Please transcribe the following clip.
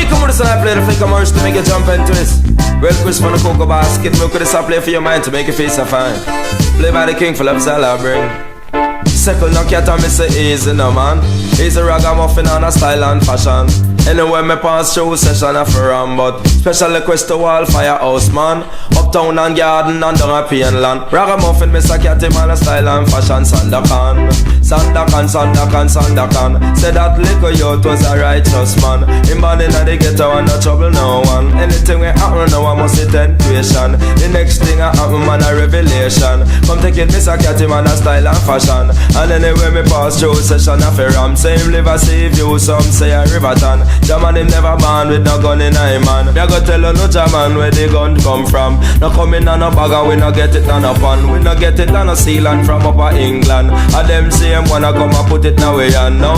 come with us and I play the flick of merch to make you jump and twist. Well, Chris from the cocoa basket, milk with this I play for your mind to make your face a fine. Play by the king for love, I bring. Second no cat and me say easy no man. Easy ragamuffin on a style and fashion. Anyway me pass through session of a ram, but special request to all firehouse man. Uptown and garden and down a Painland. Ragamuffin me say cat him on a style and fashion. Sandokan, Sandokan, Sandokan, Sandokan. Say that little youth was a righteous man. Him born in the ghetto and no trouble no one. Anything we happen now I must see temptation. The next thing I happen man a revelation. Come take it me say cat him on a style and fashion. And anyway me pass through session of a ram. Say him live a sea view, some say a Riverton. Jaman him never born with no gun in a man. Me a go tell you no Jaman where the gun come from. No come in on no bag and we no get it on a pan. We no get it on a Sealand from upper England. And them same wanna come and put it now way and now